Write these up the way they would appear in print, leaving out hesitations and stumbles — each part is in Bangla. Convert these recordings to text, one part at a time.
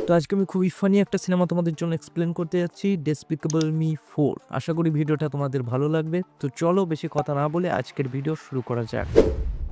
তো আজকে আমি খুবই ফানি একটা সিনেমা তোমাদের জন্য এক্সপ্লেন করতে যাচ্ছি, ডেসপিকেবল মি 4। আশা করি ভিডিওটা তোমাদের ভালো লাগবে। তো চলো বেশি কথা না বলে আজকের ভিডিও শুরু করা যাক।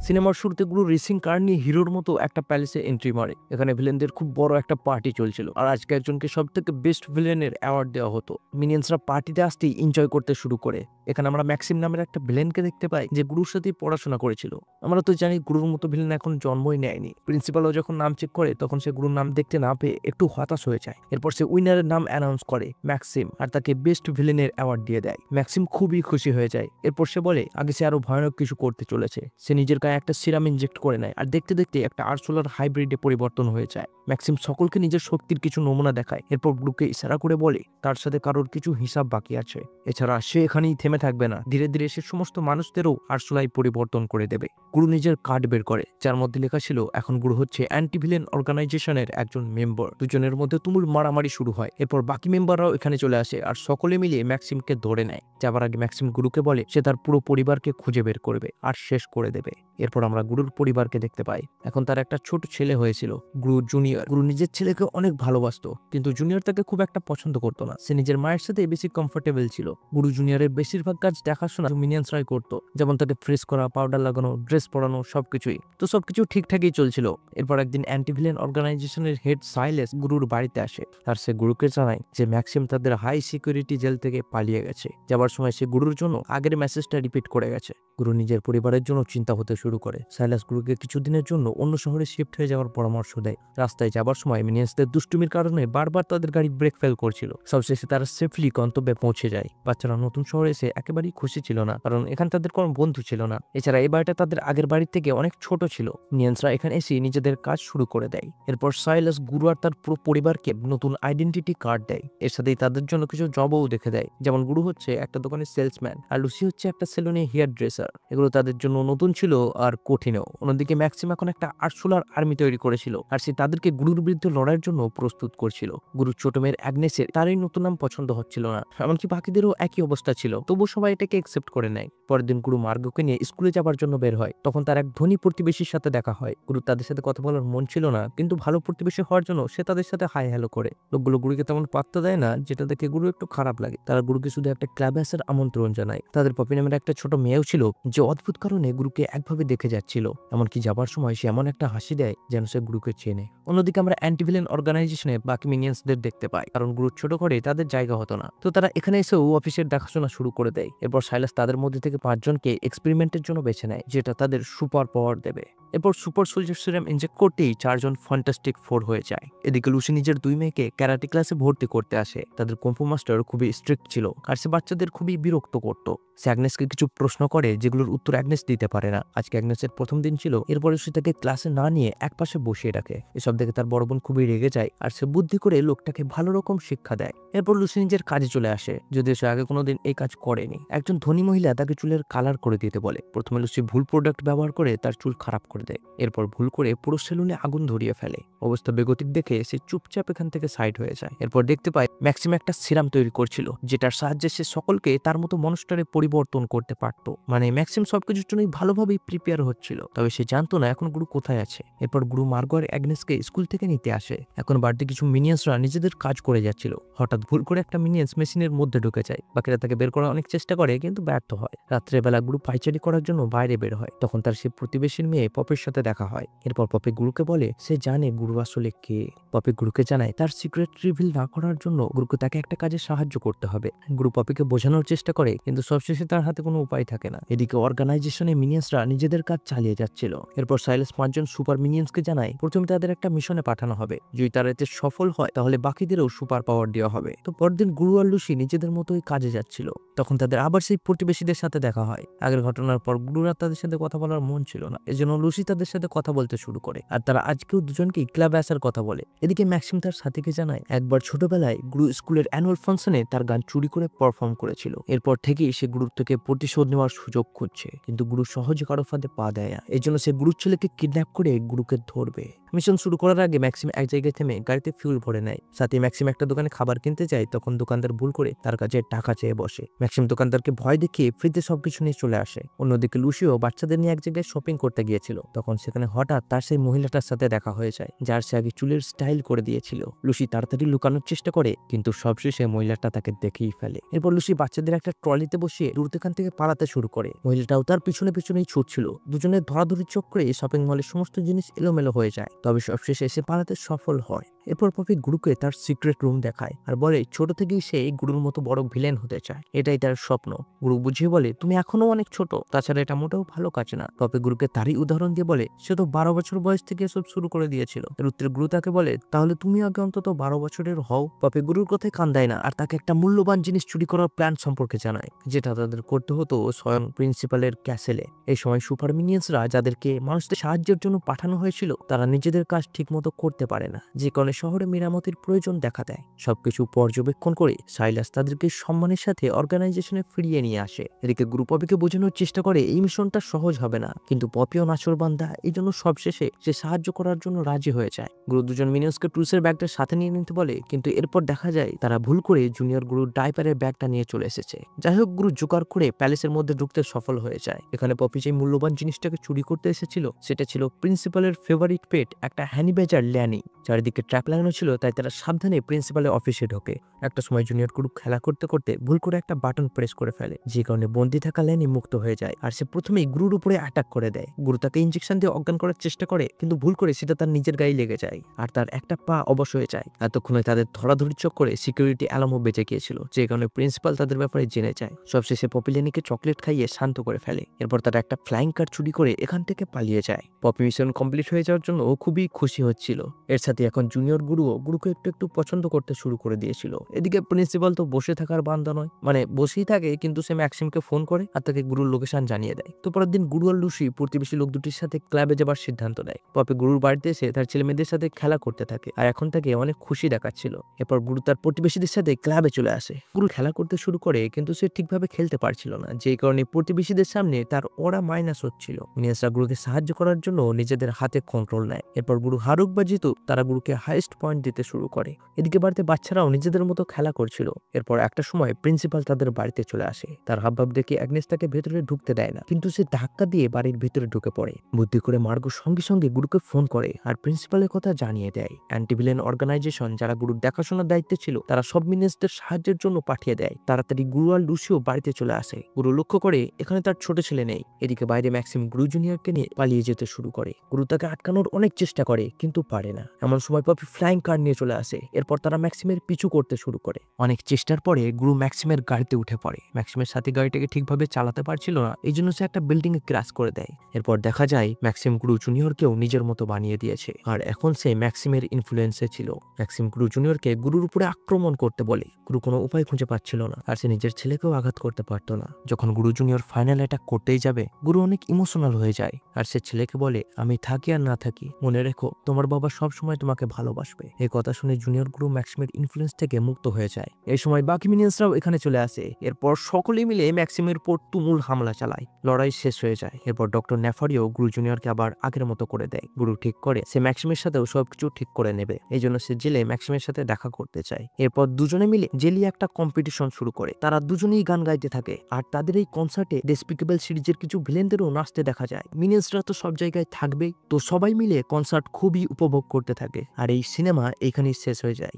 সিনেমার শুরুতে গুরু রেসিং কার নিয়ে হিরোর মতো একটা প্যালেসে এন্ট্রি মারে। এখানে ভিলেনদের খুব বড় একটা পার্টি চলছিল, আর আজকে একজনকে সব থেকে বেস্ট ভিলেনের অ্যাওয়ার্ড দেওয়া হতো। মিনিয়ন্সরা পার্টিতে আসতেই এনজয় করতে শুরু করে। এখানে আমরা ম্যাক্সিম নামের একটা ভিলেনকে দেখতে পাই, যে গুরুর সাথেই পড়াশোনা করেছিল। আমরা তো জানি গুরুর মতো ভিলেন এখন জন্মই নেয়নি। প্রিন্সিপালও যখন নাম চেক করে তখন সে গুরুর নাম দেখতে না পেয়ে একটু হতাশ হয়ে যায়। এরপর সে উইনারের নাম অ্যানাউন্স করে ম্যাক্সিম, আর তাকে বেস্ট ভিলেনের অ্যাওয়ার্ড দিয়ে দেয়। ম্যাক্সিম খুবই খুশি হয়ে যায়। এরপর সে বলে আগে সে আরো ভয়ানক কিছু করতে চলেছে। সে নিজের গায়ে একটা সিরাম ইনজেক্ট করে নেয়, আর দেখতে দেখতে একটা আরসোলার হাইব্রিডে পরিবর্তন হয়ে যায়। ম্যাক্সিম সকলকে নিজের শক্তির কিছু নমুনা দেখায়। এরপর ব্লুকে ইশারা করে বলে তার সাথে কারোর কিছু হিসাব বাকি আছে। এছাড়া সে এখানেই থেমে থাকবে না, ধীরে ধীরে সে সমস্ত মানুষদেরও আরসোলায় পরিবর্তন করে দেবে। গুরু নিজের কার্ড বের করে, যার মধ্যে লেখা ছিল এখন গুরু হচ্ছে অ্যান্টি ভিলেন অর্গানাইজেশনের একজন মেম্বার। দুজনের মধ্যে তুমুল মারামারি শুরু হয়। এরপর বাকি মেম্বাররাও এখানে চলে আসে, আর সকলে মিলিয়ে ম্যাক্সিমকে ধরে নেয়। যাবার আগে ম্যাক্সিম গুরুকে বলে সে তার পুরো পরিবারকে খুঁজে বের করবে আর শেষ করে দেবে। এরপর আমরা গুরুর পরিবারকে দেখতে পাই। এখন তার একটা ছোট ছেলে হয়েছিল, গুরু জুনিয়র। গুরু নিজের ছেলেকে অনেক ভালোবাসতো, কিন্তু জুনিয়র তাকে খুব একটা পছন্দ করতো না। সে নিজের মায়ের সাথে বেশি কমফোর্টেবল ছিল। গুরু জুনিয়রের বেশিরভাগ কাজ দেখাশোনা মিনিয়ন্সরাই করতো, যেমন তাকে ফ্রেশ করা, পাউডার লাগানো, ড্রেস পরানো, সবকিছুই। তো সবকিছু ঠিকঠাকই চলছিল। এরপর একদিন অ্যান্টি ভিলেন অর্গানাইজেশনের হেড সাইলেস গুরুর বাড়িতে আসে, আর সে গুরুকে জানায় যে ম্যাক্সিম তাদের হাই সিকিউরিটি জেল থেকে পালিয়ে গেছে। যাবার সময় সে গুরুর জন্য আগের মেসেজটা রিপিট করে গেছে। গুরু নিজের পরিবারের জন্য চিন্তা হতে শুরু করে। সাইলাস গুরুকে কিছুদিনের জন্য অন্য শহরে শিফট হয়ে যাওয়ার পরামর্শ দেয়। রাস্তায় যাবার সময় মিনিয়ন্সদের দুষ্টুমির কারণে বারবার তাদের গাড়ি ব্রেক ফেল করছিল। সবশেষে তারা সেফলি গন্তব্যে পৌঁছে যায়। বাচ্চারা নতুন শহরে এসে একেবারেই খুশি ছিল না, কারণ এখানে তাদের কোনো বন্ধু ছিল না। এছাড়া এই বাড়িটা তাদের আগের বাড়ির থেকে অনেক ছোট ছিল। মিনিয়ন্সরা এখানে এসে নিজেদের কাজ শুরু করে দেয়। এরপর সাইলাস গুরু আর তার পুরো পরিবারকে নতুন আইডেন্টিটি কার্ড দেয়। এর সাথেই তাদের জন্য কিছু জবও দেখে দেয়, যেমন গুরু হচ্ছে একটা দোকানের সেলসম্যান, আর লুসি হচ্ছে একটা সেলুনে হেয়ার ড্রেসার। এগুলো তাদের জন্য নতুন ছিল আর কঠিনও। অন্যদিকে ম্যাক্সিম এখন একটা আরসোলার আর্মি তৈরি করেছিল, আর সে তাদেরকে গুরুর বিরুদ্ধে লড়াইয়ের জন্য প্রস্তুত করছিল। গুরুর ছোট মেয়ের অ্যাগনেসের তারই নতুন নাম পছন্দ হচ্ছিল না, এমনকি বাকিদেরও একই অবস্থা ছিল। তবু সবাই এটাকে একসেপ্ট করে নেয়। পরের দিন গুরু মার্গকে নিয়ে স্কুলে যাবার জন্য বের হয়। তখন তার এক ধনী প্রতিবেশীর সাথে দেখা হয়। গুরু তাদের সাথে কথা বলার মন ছিল না, কিন্তু ভালো প্রতিবেশী হওয়ার জন্য সে তাদের সাথে হাই হ্যালো করে। লোকগুলো গুরুকে তেমন পাত্তা দেয় না, যেটা দেখে গুরু একটু খারাপ লাগে। তারা গুরুকে শুধু একটা ক্লাবে আসার আমন্ত্রণ জানায়। তাদের পপি নামের একটা ছোট মেয়েও ছিল, যে অদ্ভুত কারণে গুরুকে একভাবে দেখে যাচ্ছিল। এমনকি যাবার সময় সে এমন একটা হাসি দেয় যেন সে গুরুকে চেনে। অন্যদিকে আমরা অ্যান্টি ভিলেন অর্গানাইজেশনে বাকি মিনিয়ন্সদের দেখতে পাই, কারণ গুরুর ছোট ঘরে তাদের জায়গা হতো না। তো তারা এখানে এসেও অফিসের দেখাশোনা শুরু করে দেয়। এরপর সাইলাস তাদের মধ্যে থেকে 5 জনকে এক্সপেরিমেন্টের জন্য বেছে নেয়, যেটা তাদের সুপার পাওয়ার দেবে। এরপর সুপার সোলজার সিরাম ইনজেক্ট করতেই 4 জন ফ্যান্টাস্টিক 4 হয়ে যায়। এদিকে লুসি নিজের 2 মেয়েকে ক্যারাটে ক্লাসে ভর্তি করতে আসে। তাদের কুম্ফু মাস্টার খুবই স্ট্রিক্ট ছিল, আর সে বাচ্চাদের খুবই বিরক্ত করত। সে অ্যাগনেসকে কিছু প্রশ্ন করে, যেগুলোর উত্তর অ্যাগনেস দিতে পারে না। আজকে অ্যাগনেসের প্রথম দিন ছিল। এরপরে সে তাকে ক্লাসে না নিয়ে একপাশে বসিয়ে রাখে। এসব দেখে তার বড় বোন খুবই রেগে যায়, আর সে বুদ্ধি করে লোকটাকে ভালো রকম শিক্ষা দেয়। এরপর লুসি নিজের কাজে চলে আসে, যদিও সে আগে কোনোদিন এই কাজ করেনি। একজন ধনী মহিলা তাকে চুলের কালার করে দিতে বলে। প্রথমে লুসি ভুল প্রোডাক্ট ব্যবহার করে তার চুল খারাপ করে দেয়। এরপর ভুল করে পুরো সেলুনে আগুন ধরিয়ে ফেলে। অবস্থা বেগতিক দেখে সে চুপচাপ এখান থেকে সাইড হয়ে যায়। এরপর দেখতে পায় ম্যাক্সিম একটা সিরাম তৈরি করছিল, যেটার সাহায্যে সে সকলকে তার মতো মনস্টারে পরিবর্তন করতে পারত। মানে ম্যাক্সিম সবকিছুর জন্যই ভালোভাবেই প্রিপেয়ার হচ্ছিল, তবে সে জানতো না এখন গুরু কোথায় আছে। এরপর গুরু মার্গো আর অ্যাগনেসকে স্কুল থেকে নিতে আসে। এখন বাড়িতে কিছু মিনিয়ন্সরা নিজেদের কাজ করে যাচ্ছিল। হঠাৎ ভুল করে একটা মিনিয়ন্স মেশিনের মধ্যে ঢুকে যায়। বাকিরা তাকে বের করার অনেক চেষ্টা করে, কিন্তু ব্যর্থ হয়। রাত্রেবেলা গুরু পাইচারি করার জন্য বাইরে বের হয়। তখন তার সে প্রতিবেশীর মেয়ে পপির সাথে দেখা হয়। এরপর পপি গুরুকে বলে সে জানে গুরু আসলে কে। পপি গুরুকে জানায় তার সিক্রেট রিভিল না করার জন্য গুরুকে তাকে একটা কাজে সাহায্য করতে হবে। গুরু পপিকে বোঝানোর চেষ্টা করে, কিন্তু সবশেষে তার হাতে কোনো উপায় থাকে না। এদিকে অর্গানাইজেশনে মিনিয়ন্সরা নিজেদের কাজ চালিয়ে যাচ্ছিল। এরপর সাইলাস 5 জন সুপার মিনিয়ন্সকে জানায় প্রথমে তাদের একটা মিশনে পাঠানো হবে। যদি তারা এতে সফল হয় তাহলে বাকিদেরও সুপার পাওয়ার দেওয়া হবে। তো পরদিন গুরু আর লুসি নিজেদের মতোই কাজে যাচ্ছিল। তখন তাদের আবার সেই প্রতিবেশীদের সাথে দেখা হয়। আগের ঘটনার পর গুরুর আর তাদের সাথে কথা বলার মন ছিল না, এজন্য লুসি তাদের সাথে কথা বলতে শুরু করে, আর তারা আজকেও দুজনকেই ক্লাবে আসার কথা বলে। এদিকে ম্যাক্সিম তার সাথীকে জানায় একবার ছোটবেলায় গুরু স্কুলের অ্যানুয়াল ফাংশনে তার গান চুরি করে পারফর্ম করেছিল। এরপর থেকেই সে গুরুর থেকে প্রতিশোধ নেওয়ার সুযোগ খুঁজছে, কিন্তু গুরু সহজে কারো ফাঁদে পা দেয় না। এই জন্য সে গুরুর ছেলেকে কিডন্যাপ করে গুরুকে ধরবে। মিশন শুরু করার আগে ম্যাক্সিম এক জায়গায় থেমে গাড়িতে ফিউল ভরে নেয়। সাথে ম্যাক্সিম একটা দোকানে খাবার কিনতে যায়, তখন দোকানদার ভুল করে তার কাছে টাকা চেয়ে বসে। ম্যাক্সিম দোকানদারকে ভয় দেখিয়ে ফ্রিতে সবকিছু নিয়ে চলে আসে। অন্যদিকে লুসিও বাচ্চাদের নিয়ে এক জায়গায় শপিং করতে গিয়েছিল। তখন সেখানে হঠাৎ তার সেই মহিলাটার সাথে দেখা হয়ে যায়, যার সে আগে চুলের স্টাইল করে দিয়েছিল। লুসি তাড়াতাড়ি লুকানোর চেষ্টা করে, কিন্তু সবশেষে মহিলাটা তাকে দেখেই ফেলে। এরপর লুসি বাচ্চাদের একটা ট্রলিতে বসিয়ে দূরখান থেকে পালাতে শুরু করে। মহিলাটাও তার পিছনেই ছুটছিল। দুজনের ধরাধরি চক্রে শপিং মলের সমস্ত জিনিস এলোমেলো হয়ে যায়, তবে সবশেষে এসে পালাতে সফল হয়। এরপর পপি গুরুকে তার সিক্রেট রুম দেখায় আর বলে ছোট থেকেই সে গুরুর মতো বড় ভিলেন হতে চায়, এটাই তার স্বপ্ন। গুরু বুঝিয়ে বলে তুমি এখনো অনেক ছোট, তাছাড়া এটা মোটেও ভালো কাজ না। পপি গুরুকে তারই উদাহরণ দিয়ে বলে সে তো 12 বছর বয়স থেকে এসব শুরু করে দিয়েছিল। এর উত্তরে গুরু তাকে বলে তাহলে তুমি আগে অন্তত 12 বছরের হও। পপি গুরুর কথায় কান দেয় না আর তাকে একটা মূল্যবান জিনিস চুরি করার প্ল্যান সম্পর্কে জানায়, যেটা তাদের করতে হতো স্বয়ং প্রিন্সিপালের ক্যাসেলে। এই সময় সুপার মিনিয়ন্সরা যাদেরকে মানুষদের সাহায্যের জন্য পাঠানো হয়েছিল তারা নিজেদের কাজ ঠিকমতো করতে পারে না, যে কারণে শহরে মেরামতের প্রয়োজন দেখা দেয়। সবকিছু পর্যবেক্ষণ করে সাইলাস তাদেরকে সম্মানের সাথে অর্গানাইজেশনে ফিরিয়ে নিয়ে আসে। এদিকে গুরু পপিকে বোঝানোর চেষ্টা করে এই মিশনটা সহজ হবে না, কিন্তু পপিও নাছোড়বান্দা, এই জন্য সবশেষে সে সাহায্য করার জন্য রাজি হয়ে যায়। গুরু দুজন মিনিয়ন্সকে টুলসের ব্যাগটা সাথে নিয়ে নিতে বলে, কিন্তু এরপর দেখা যায় তারা ভুল করে জুনিয়র গুরুর ডাইপারের ব্যাগটা নিয়ে চলে এসেছে। যাই হোক, গুরু জোগাড় করে প্যালেসের মধ্যে ঢুকতে সফল হয়ে যায়। এখানে পপি যে মূল্যবান জিনিসটাকে চুরি করতে এসেছিল সেটা ছিল প্রিন্সিপালের ফেভারিট পেট, একটা হ্যানিবেজার ল্যানি। চারিদিকে ট্র্যাপ লাগানো ছিল, তাই তারা সাবধানে প্রিন্সিপালের অফিসে ঢোকে। একটা সময় জুনিয়র গুরু খেলা করতে করতে ভুল করে একটা বাটন প্রেস করে ফেলে, যে কারণে বন্দি থাকা ল্যানি মুক্ত হয়ে যায় আর সে প্রথমেই গুরুর উপরে অ্যাটাক করে দেয়। গুরু তাকে ইঞ্জেকশন দিয়ে অজ্ঞান করার চেষ্টা করে, কিন্তু ভুল করে সেটা তার নিজের গায়ে লেগে যায় আর তার একটা পা অবশ হয়ে যায়। এতক্ষণে তাদের ধরাধরি চক্করে সিকিউরিটি অ্যালার্মও বেঁচে গিয়েছিল, যে কারণে প্রিন্সিপাল তাদের ব্যাপারে জেনে যায়। সবশেষে পপি ল্যানিকে চকলেট খাইয়ে শান্ত করে ফেলে। এরপর তারা একটা ফ্লাইং কার চুরি করে এখান থেকে পালিয়ে যায়। পপি মিশন কমপ্লিট হয়ে যাওয়ার জন্য ও খুবই খুশি হচ্ছিল। এর সাথে এখন জুনিয়র গুরুকে একটু পছন্দ করতে শুরু করে দিয়েছিল। এদিকে প্রিন্সিপাল তো বসে থাকার বান্দা নয়, মানে বসেই থাকে, কিন্তু সে ম্যাক্সিমকে ফোন করে আর তাকে গুরুর লোকেশন জানিয়ে দেয়। তো পরের দিন গুরু আর লুসি প্রতিবেশী লোক দুটির সাথে ক্লাবে যাবার সিদ্ধান্ত নেয়। পপি গুরুর বাড়িতে এসে তার ছেলে মেয়েদের সাথে খেলা করতে থাকে আর এখন তাকে অনেক খুশি দেখাচ্ছিল। এরপর গুরু তার প্রতিবেশীদের সাথে ক্লাবে চলে আসে। গুরু খেলা করতে শুরু করে, কিন্তু সে ঠিকভাবে খেলতে পারছিল না, যে কারণে প্রতিবেশীদের সামনে তার ওরা মাইনাস হচ্ছিল। মিনিয়াসরা গুরুকে সাহায্য করার জন্য নিজেদের হাতে কন্ট্রোল নেয়। এরপর গুরু হারুক বা জিতুক, তারা গুরুকে হাইস্ট পয়েন্ট দিতে শুরু করে। এদিকে বাড়িতে বাচ্চারাও নিজেদের মতো খেলা করছিল। এরপর একটা সময় প্রিন্সিপাল তাদের বাড়িতে চলে আসে। তার হাবভাব দেখে অ্যাগনেস তাকে ভেতরে ঢুকতে দেয় না, কিন্তু সে ধাক্কা দিয়ে বাড়ির ভিতরে ঢুকে পড়ে। বুদ্ধি করে মার্গো সঙ্গে সঙ্গে গুরুকে ফোন করে আর প্রিন্সিপালের কথা জানিয়ে দেয়। অ্যান্টিভিলেন অর্গানাইজেশন যারা গুরুর দেখাশোনার দায়িত্বে ছিল তারা সব মিনিয়ন্সদের সাহায্যের জন্য পাঠিয়ে দেয়। তাড়াতাড়ি গুরু আর লুসিও বাড়িতে চলে আসে। গুরু লক্ষ্য করে এখানে তার ছোট ছেলে নেই। এদিকে বাইরে ম্যাক্সিম গুরু জুনিয়রকে নিয়ে পালিয়ে যেতে শুরু করে। গুরু তাকে আটকানোর অনেক চেষ্টা করে, কিন্তু পারে না। এমন সময় পপি ফ্লাইং কার নিয়ে চলে আসে। এরপর তারা ম্যাক্সিমের পিছু করতে শুরু করে। অনেক চেষ্টার পরে গুরু ম্যাক্সিমের গাড়িতে উঠে পড়ে। ম্যাক্সিমের সাথে গাড়িটাকে ঠিকভাবে চালাতে পারছিল না, এই জন্য সে একটা বিল্ডিং এ ক্র্যাশ করে দেয়। এরপর দেখা যায় ম্যাক্সিম গুরু জুনিয়রকেও নিজের মতো বানিয়ে দিয়েছে আর এখন সে ম্যাক্সিমের ইনফ্লুয়েন্সে ছিল। ম্যাক্সিম গুরু জুনিয়রকে গুরুর উপরে আক্রমণ করতে বলে। গুরু কোনো উপায় খুঁজে পাচ্ছিল না আর সে নিজের ছেলেকেও আঘাত করতে পারতো না। যখন গুরু জুনিয়র ফাইনাল অ্যাটাক করতেই যাবে, গুরু অনেক ইমোশনাল হয়ে যায় আর সে ছেলেকে বলে আমি থাকি আর না থাকি, মনে রেখো তোমার বাবা সব সময় তোমাকে ভালোবাসবে। এই কথা শুনে জুনিয়র গুরু ম্যাক্সিমের ইনফ্লুয়েন্স থেকে মুক্ত হয়ে যায়। এই সময় বাকি মিনিয়ন্সরাও এখানে চলে আসে। এরপর সকলেই মিলে ম্যাক্সিমের উপর তুমুল হামলা চালায়। লড়াই শেষ হয়ে যায়। এরপর ডক্টর নেফারিও গুরু জুনিয়রকে আবার আগের মতো করে দেয়। গুরু ঠিক করে সে ম্যাক্সিমের সাথেও সবকিছু ঠিক করে নেবে, এই জন্য সে জেলে ম্যাক্সিমের সাথে দেখা করতে চায়। এরপর দুজনে মিলে জেলি একটা কম্পিটিশন শুরু করে। তারা দুজনেই গান গাইতে থাকে আর তাদের এই কনসার্টে ডেসপিকেবল সিরিজের কিছু ভিলেনদেরও নাচতে দেখা যায়। মিনিয়ন্সরা তো সব জায়গায় থাকবেই, তো সবাই মিলে কনসার্ট খুবই উপভোগ করতে থাকে আর এই সিনেমা এখানেই শেষ হয়ে যায়।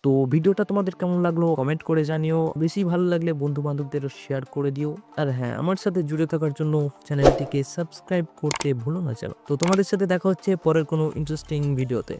তো ভিডিওটা তোমাদের কেমন লাগলো কমেন্ট করে জানিও। বেশি ভালো লাগলে বন্ধু বান্ধবদেরও শেয়ার করে দিও। আর হ্যাঁ, আমার সাথে জুড়ে থাকার জন্য চ্যানেলটিকে সাবস্ক্রাইব করতে ভুলো না যেন। তো তোমাদের সাথে দেখা হচ্ছে পরের কোনো ইন্টারেস্টিং ভিডিওতে।